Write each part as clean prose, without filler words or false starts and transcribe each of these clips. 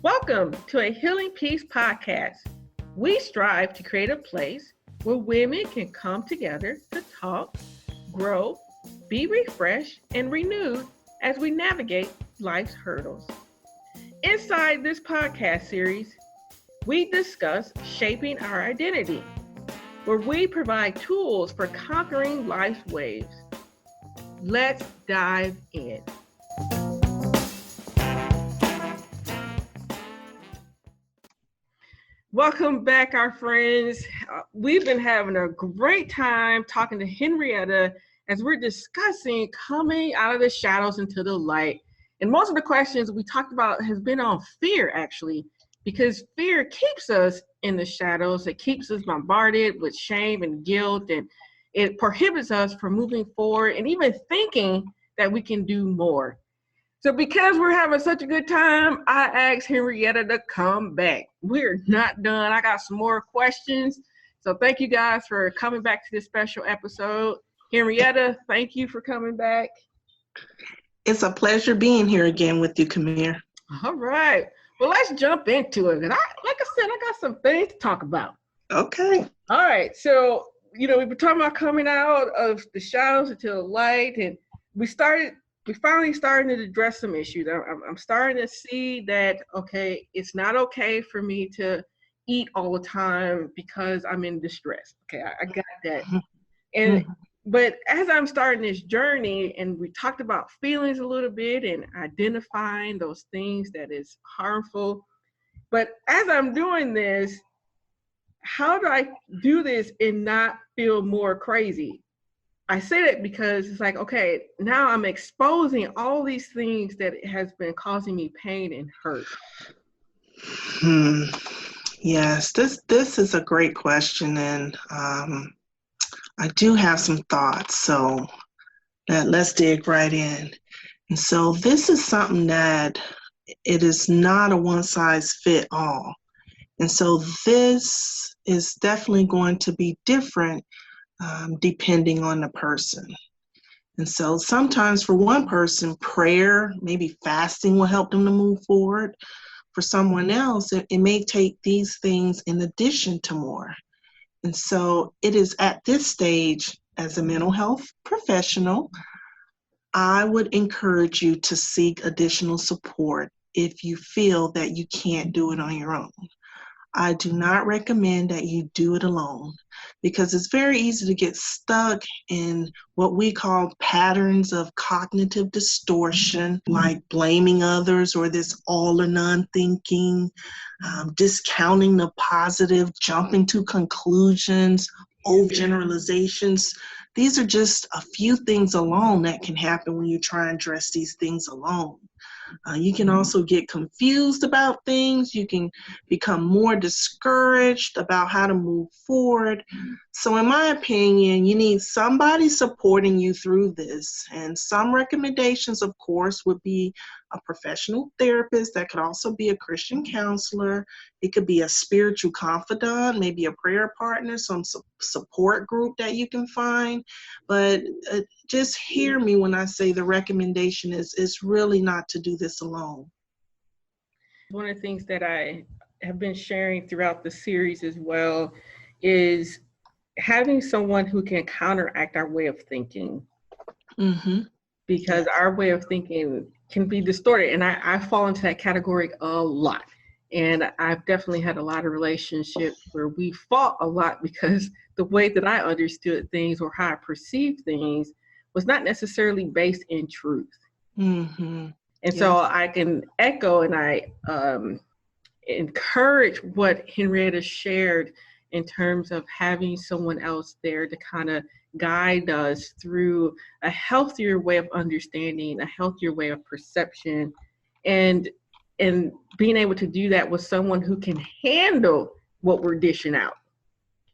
Welcome to a Healing Peace podcast. We strive to create a place where women can come together to talk, grow, be refreshed, and renewed as we navigate life's hurdles. Inside this podcast series, we discuss shaping our identity, where we provide tools for conquering life's waves. Let's dive in. Welcome back, our friends. We've been having a great time talking to Henrietta as we're discussing coming out of the shadows into the light. And most of the questions we talked about has been on fear, actually, because fear keeps us in the shadows. It keeps us bombarded with shame and guilt, and it prohibits us from moving forward and even thinking that we can do more. So because we're having such a good time, I asked Henrietta to come back. We're not done. I got some more questions. So thank you guys for coming back to this special episode. Henrietta, thank you for coming back. It's a pleasure being here again with you, Camille. All right. Well, let's jump into it. And like I said, I got some things to talk about. Okay. All right. So, we've been talking about coming out of the shadows into the light, and we finally starting to address some issues. I'm starting to see that, okay, it's not okay for me to eat all the time because I'm in distress. Okay, I got that. And but as I'm starting this journey, and we talked about feelings a little bit and identifying those things that is harmful. But as I'm doing this, how do I do this and not feel more crazy? I say that because it's like, okay, now I'm exposing all these things that has been causing me pain and hurt. Yes, this is a great question, and I do have some thoughts, so let's dig right in. And so this is something that it is not a one-size-fits-all. And so this is definitely going to be different depending on the person. And so sometimes for one person, prayer, maybe fasting will help them to move forward. For someone else, it may take these things in addition to more. And so it is at this stage, as a mental health professional, I would encourage you to seek additional support if you feel that you can't do it on your own. I do not recommend that you do it alone, because it's very easy to get stuck in what we call patterns of cognitive distortion, like blaming others or this all or none thinking, discounting the positive, jumping to conclusions, overgeneralizations. These are just a few things alone that can happen when you try and address these things alone. You can also get confused about things. You can become more discouraged about how to move forward. So in my opinion, you need somebody supporting you through this. And some recommendations, of course, would be a professional therapist. That could also be a Christian counselor. It could be a spiritual confidant, maybe a prayer partner, some support group that you can find. But just hear me when I say the recommendation is really not to do this alone. One of the things that I have been sharing throughout the series as well is having someone who can counteract our way of thinking. Because our way of thinking can be distorted. And I fall into that category a lot. And I've definitely had a lot of relationships where we fought a lot because the way that I understood things or how I perceived things was not necessarily based in truth. And so I can echo and I encourage what Henrietta shared in terms of having someone else there to kind of guide us through a healthier way of understanding, a healthier way of perception, and being able to do that with someone who can handle what we're dishing out.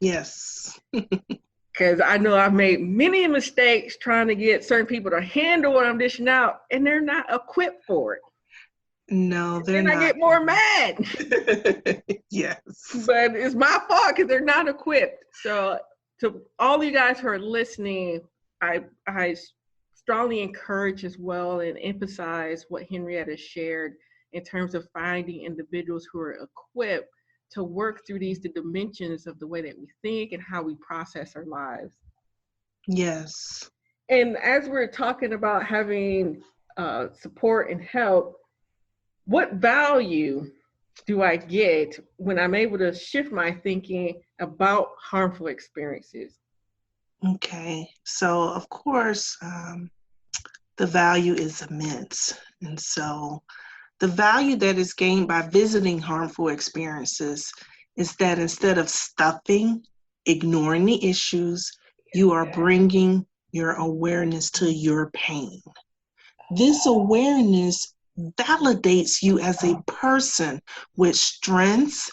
Yes. Because I know I've made many mistakes trying to get certain people to handle what I'm dishing out, and they're not equipped for it. No, they're not. And I get more mad. Yes. But it's my fault because they're not equipped. So to all you guys who are listening, I strongly encourage as well and emphasize what Henrietta shared in terms of finding individuals who are equipped to work through the dimensions of the way that we think and how we process our lives. Yes. And as we're talking about having support and help, what value do I get when I'm able to shift my thinking about harmful experiences? Okay. So, of course, the value is immense. And so, the value that is gained by visiting harmful experiences is that instead of stuffing, ignoring the issues, you are bringing your awareness to your pain. This awareness validates you as a person with strengths,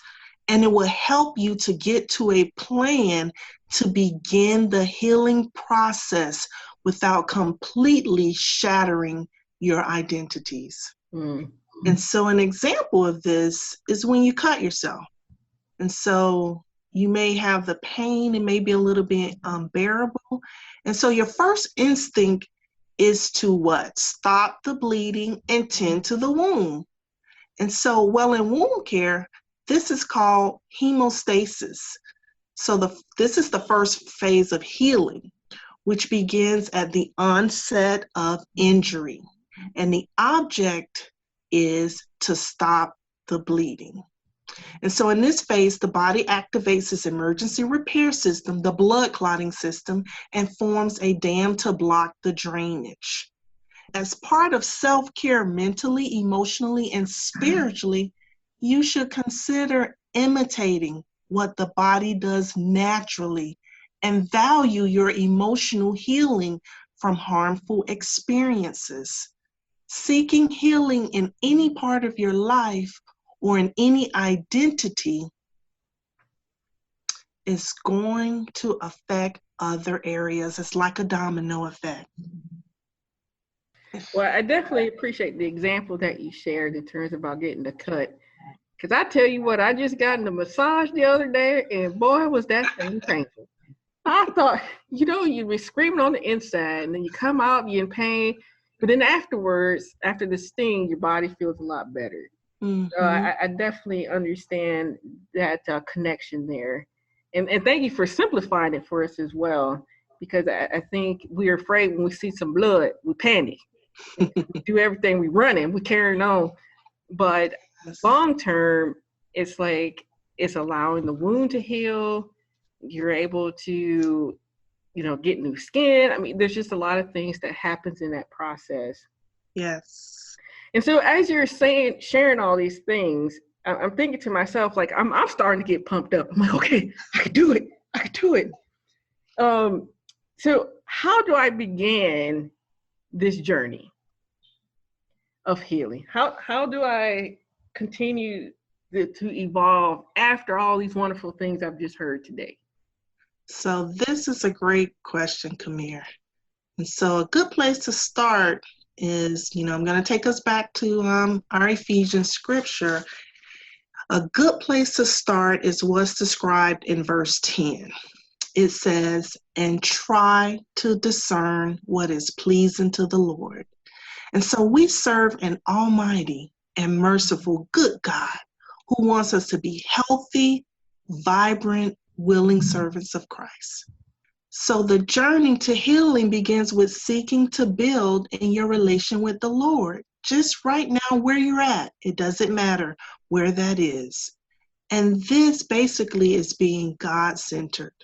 and it will help you to get to a plan to begin the healing process without completely shattering your identities. Mm. And so an example of this is when you cut yourself. And so you may have the pain, it may be a little bit unbearable. And so your first instinct is to what? Stop the bleeding and tend to the wound. And so, well, in wound care, this is called hemostasis. So this is the first phase of healing, which begins at the onset of injury. And the object is to stop the bleeding. And so in this phase, the body activates its emergency repair system, the blood clotting system, and forms a dam to block the drainage. As part of self-care mentally, emotionally, and spiritually, you should consider imitating what the body does naturally and value your emotional healing from harmful experiences. Seeking healing in any part of your life or in any identity is going to affect other areas. It's like a domino effect. Well, I definitely appreciate the example that you shared in terms about getting the cut. Because I tell you what, I just got in a massage the other day, and boy, was that thing painful. I thought, you'd be screaming on the inside, and then you come out, you're in pain. But then afterwards, after the sting, your body feels a lot better. Mm-hmm. So I definitely understand that connection there. And thank you for simplifying it for us as well, because I think we're afraid when we see some blood, we panic. We do everything, we running, we carrying on. But long term, it's like it's allowing the wound to heal. You're able to, get new skin. I mean, there's just a lot of things that happens in that process. Yes. And so as you're sharing all these things, I'm thinking to myself, like, I'm starting to get pumped up. I'm like, okay, I could do it. I could do it. So how do I begin this journey of healing? How do I continue to evolve after all these wonderful things I've just heard today? So this is a great question, Kamir. And so a good place to start is, I'm going to take us back to our Ephesians scripture. A good place to start is what's described in verse 10. It says, and try to discern what is pleasing to the Lord. And so we serve an almighty and merciful good God who wants us to be healthy, vibrant, willing servants of Christ. So the journey to healing begins with seeking to build in your relation with the Lord. Just right now where you're at, it doesn't matter where that is. And this basically is being God-centered.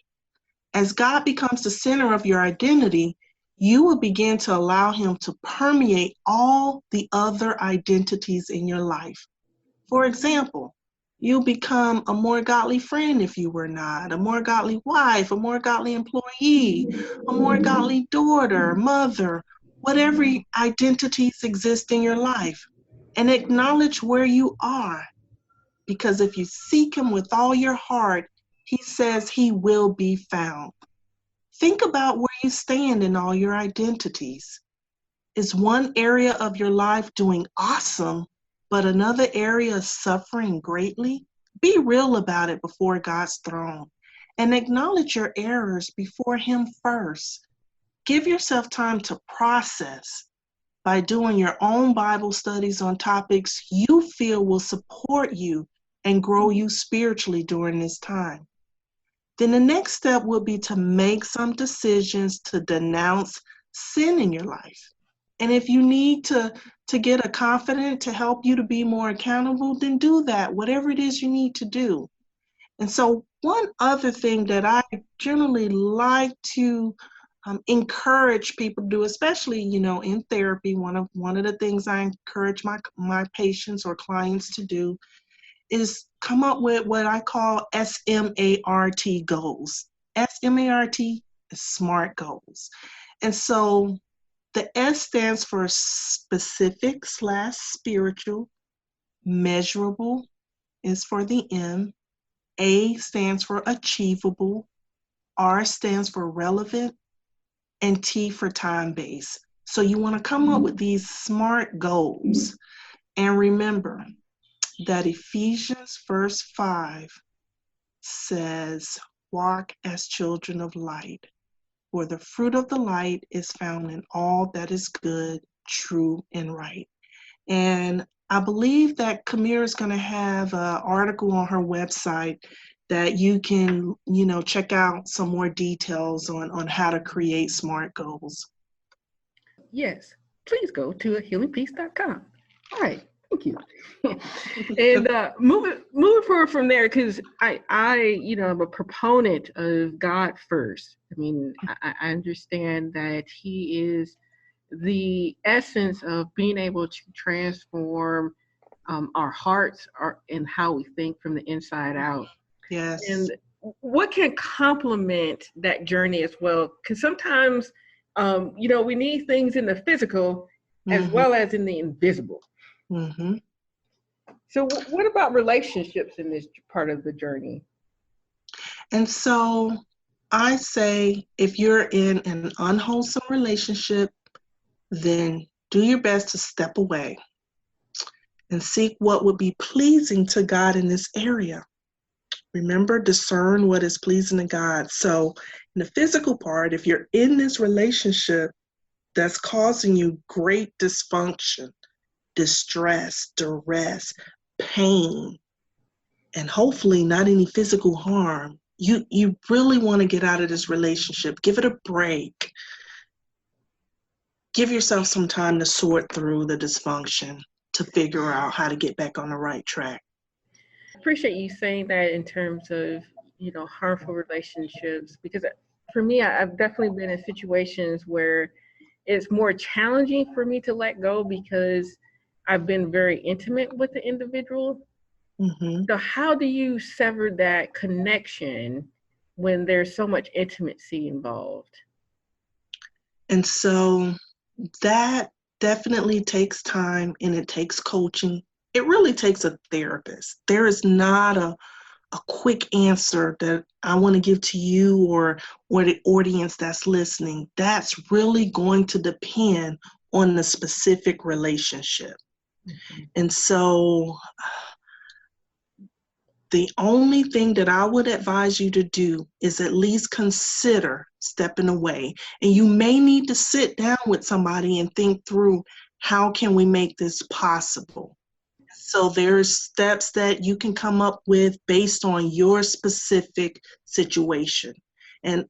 As God becomes the center of your identity, you will begin to allow him to permeate all the other identities in your life. For example, you'll become a more godly friend if you were not, a more godly wife, a more godly employee, a more godly daughter, mother, whatever identities exist in your life. And acknowledge where you are, because if you seek him with all your heart, he says he will be found. Think about where you stand in all your identities. Is one area of your life doing awesome, but another area is suffering greatly? Be real about it before God's throne and acknowledge your errors before him first. give yourself time to process by doing your own Bible studies on topics you feel will support you and grow you spiritually during this time. Then the next step will be to make some decisions to denounce sin in your life. And if you need to get a confidant to help you to be more accountable, then do that, whatever it is you need to do. And so one other thing that I generally like to encourage people to do, especially, in therapy, one of the things I encourage my patients or clients to do is come up with what I call S.M.A.R.T goals. S.M.A.R.T is SMART goals. And so the S stands for specific/spiritual, measurable is for the M, A stands for achievable, R stands for relevant, and T for time-based. So you want to come up with these SMART goals. And remember that Ephesians verse 5 says, walk as children of light, for the fruit of the light is found in all that is good, true, and right. And I believe that Camille is going to have an article on her website that you can, check out some more details on how to create SMART goals. Yes, please go to healingpeace.com. All right, thank you. And moving forward from there, because I am a proponent of God first. I mean, I understand that He is the essence of being able to transform our hearts and how we think from the inside out. Yes. And what can complement that journey as well? Because sometimes, we need things in the physical as well as in the invisible. Mm-hmm. So what about relationships in this part of the journey? And so I say, if you're in an unwholesome relationship, then do your best to step away and seek what would be pleasing to God in this area. Remember, discern what is pleasing to God. So in the physical part, if you're in this relationship that's causing you great dysfunction, distress, duress, pain, and hopefully not any physical harm, you really want to get out of this relationship. Give it a break. Give yourself some time to sort through the dysfunction to figure out how to get back on the right track. I appreciate you saying that in terms of, harmful relationships, because for me, I've definitely been in situations where it's more challenging for me to let go because I've been very intimate with the individual. Mm-hmm. So how do you sever that connection when there's so much intimacy involved? And so that definitely takes time, and it takes coaching. It really takes a therapist. There is not a quick answer that I want to give to you or the audience that's listening. That's really going to depend on the specific relationship. Mm-hmm. And so the only thing that I would advise you to do is at least consider stepping away. And you may need to sit down with somebody and think through, how can we make this possible? So there's steps that you can come up with based on your specific situation. And,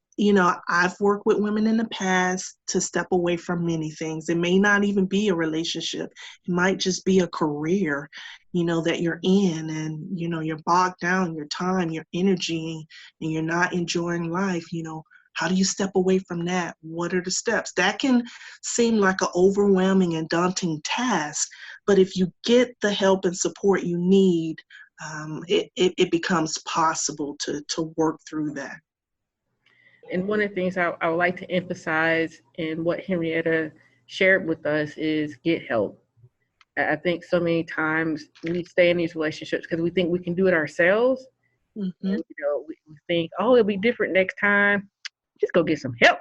I've worked with women in the past to step away from many things. It may not even be a relationship. It might just be a career, that you're in, and, you're bogged down, your time, your energy, and you're not enjoying life. How do you step away from that? What are the steps? That can seem like an overwhelming and daunting task, but if you get the help and support you need, it becomes possible to work through that. And one of the things I would like to emphasize in what Henrietta shared with us is get help. I think so many times we stay in these relationships because we think we can do it ourselves. Mm-hmm. And, we think, oh, it'll be different next time. Just go get some help.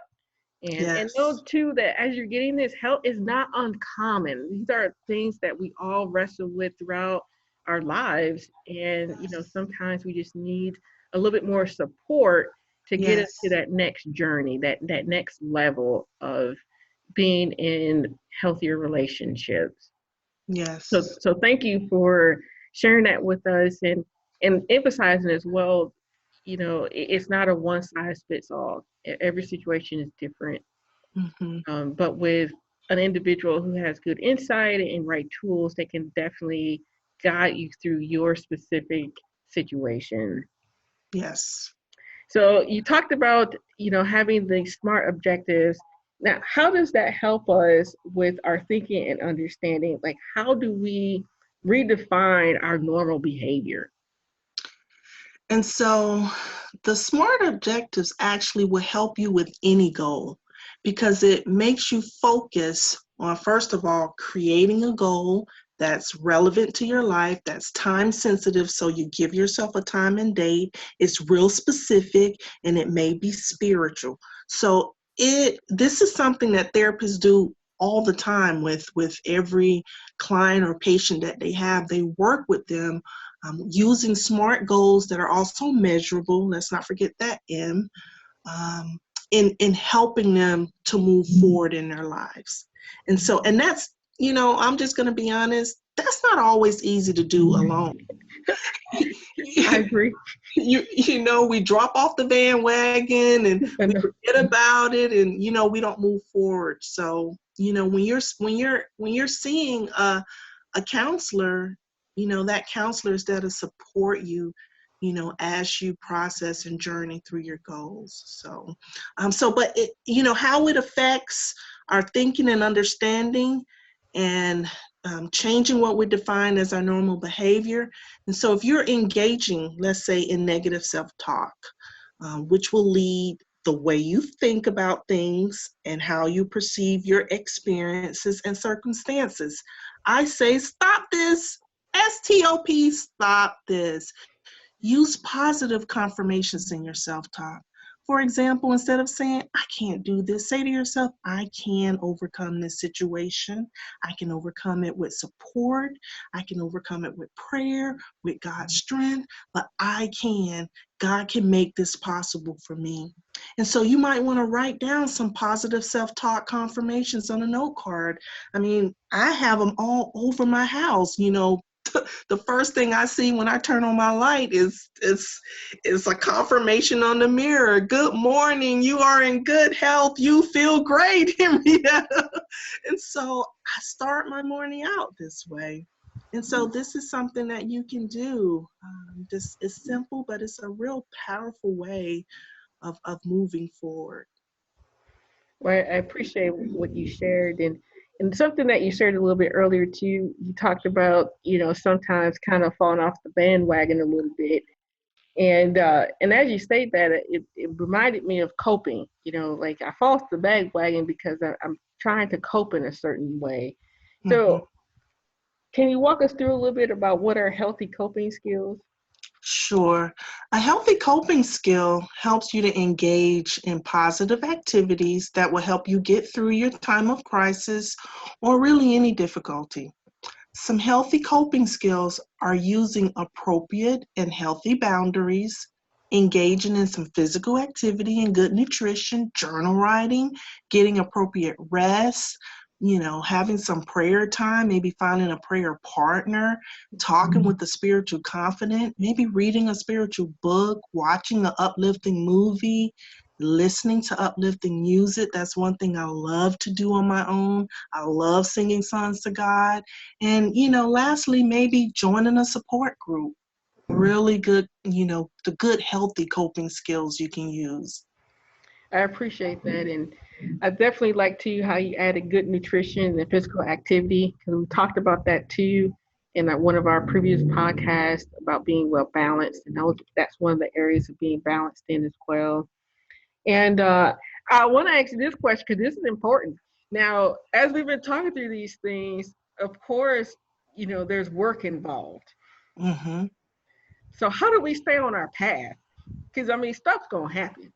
And know too that as you're getting this help, is not uncommon. These are things that we all wrestle with throughout our lives. And, sometimes we just need a little bit more support to get us to Yes. that next journey, that next level of being in healthier relationships. So, Yes. so thank you for sharing that with us and emphasizing as well. It's not a one size fits all. Every situation is different. Hmm. But with an individual who has good insight and right tools, they can definitely guide you through your specific situation. Yes. So you talked about, having the SMART objectives. Now, how does that help us with our thinking and understanding? Like, how do we redefine our normal behavior? And so the SMART objectives actually will help you with any goal because it makes you focus on, first of all, creating a goal that's relevant to your life, that's time sensitive. So you give yourself a time and date. It's real specific and it may be spiritual. So this is something that therapists do all the time with every client or patient that they have. They work with them using SMART goals that are also measurable. Let's not forget that M, um, in helping them to move forward in their lives. And that's, I'm just going to be honest, that's not always easy to do alone. I agree. We drop off the bandwagon and we forget about it, and we don't move forward. So when you're seeing a counselor, that counselor is there to support you, as you process and journey through your goals. But how it affects our thinking and understanding and changing what we define as our normal behavior. And so if you're engaging, let's say, in negative self-talk, which will lead the way you think about things and how you perceive your experiences and circumstances, I say stop this. STOP, stop this. Use positive confirmations in your self-talk. For example, instead of saying, I can't do this, say to yourself, I can overcome this situation. I can overcome it with support. I can overcome it with prayer, with God's strength, but I can. God can make this possible for me. And so you might want to write down some positive self-talk confirmations on a note card. I mean, I have them all over my house. The first thing I see when I turn on my light is a confirmation on the mirror. Good morning. You are in good health. You feel great, Henrietta. And so I start my morning out this way. And so this is something that you can do. It's simple, but it's a real powerful way of moving forward. Well, I appreciate what you shared, and something that you shared a little bit earlier too. You talked about, sometimes kind of falling off the bandwagon a little bit, and as you state that, it reminded me of coping. Like I fall off the bandwagon because I'm trying to cope in a certain way. Mhm. So, can you walk us through a little bit about what are healthy coping skills? Sure. A healthy coping skill helps you to engage in positive activities that will help you get through your time of crisis or really any difficulty. Some healthy coping skills are using appropriate and healthy boundaries, engaging in some physical activity and good nutrition, journal writing, getting appropriate rest, having some prayer time, maybe finding a prayer partner, talking with a spiritual confidant, maybe reading a spiritual book, watching an uplifting movie, listening to uplifting music. That's one thing I love to do on my own. I love singing songs to God. And, lastly, maybe joining a support group. Really good, the good, healthy coping skills you can use. I appreciate that, and I definitely like too how you added good nutrition and physical activity because we talked about that too in one of our previous podcasts about being well balanced, and that's one of the areas of being balanced in as well. And I want to ask you this question because this is important. Now, as we've been talking through these things, of course, there's work involved. Hmm. So how do we stay on our path? Because I mean, stuff's gonna happen.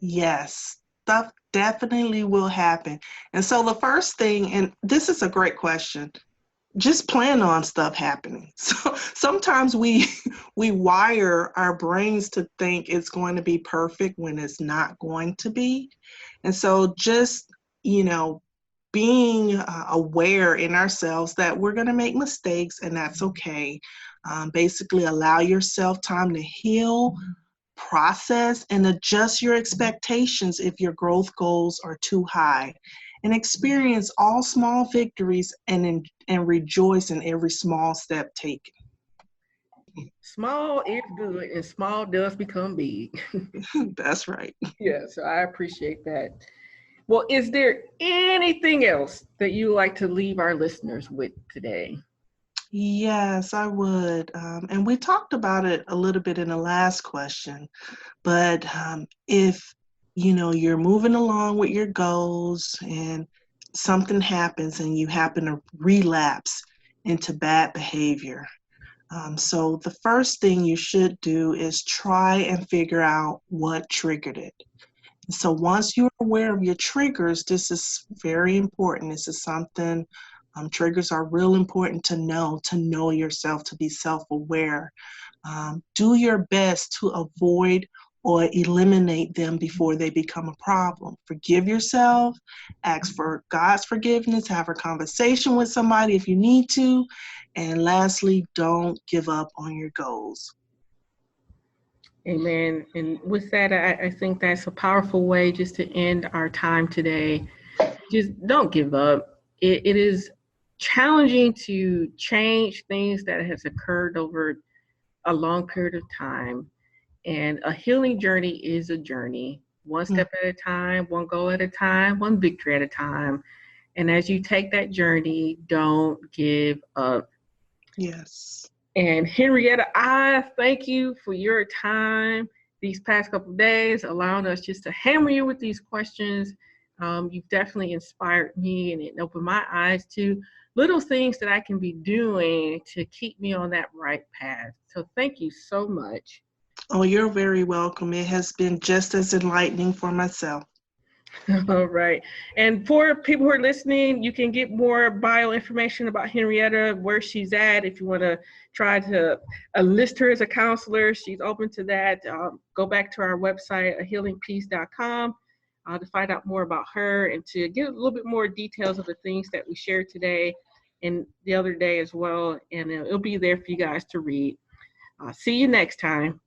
Yes, stuff definitely will happen. And so the first thing, and this is a great question, just plan on stuff happening. So sometimes we wire our brains to think it's going to be perfect when it's not going to be. And so just, you know, being aware in ourselves that we're going to make mistakes and that's okay. Basically, allow yourself time to heal, process, and adjust your expectations if your growth goals are too high. And experience all small victories and rejoice in every small step taken. Small is good and small does become big. That's right. Yeah, so I appreciate that. Well, is there anything else that you like to leave our listeners with today? Yes, I would. And we talked about it a little bit in the last question, but if you know you're moving along with your goals and something happens and you happen to relapse into bad behavior, so the first thing you should do is try and figure out what triggered it. So once you're aware of your triggers, this is very important. This is something, triggers are real important to know yourself, to be self-aware. Do your best to avoid or eliminate them before they become a problem. Forgive yourself, ask for God's forgiveness, have a conversation with somebody if you need to, and lastly, don't give up on your goals. Amen. And with that, I think that's a powerful way just to end our time today. Just don't give up. It is challenging to change things that has occurred over a long period of time. And a healing journey is a journey, one Mm, step at a time, one goal at a time, one victory at a time. And as you take that journey, don't give up. yes. And Henrietta, I thank you for your time these past couple of days, allowing us just to hammer you with these questions. You've definitely inspired me and it opened my eyes to little things that I can be doing to keep me on that right path. So thank you so much. Oh, you're very welcome. It has been just as enlightening for myself. All right. And for people who are listening, you can get more bio information about Henrietta, where she's at. If you want to try to enlist her as a counselor, she's open to that. Go back to our website, healingpeace.com, to find out more about her and to get a little bit more details of the things that we shared today and the other day as well. And it'll be there for you guys to read. See you next time.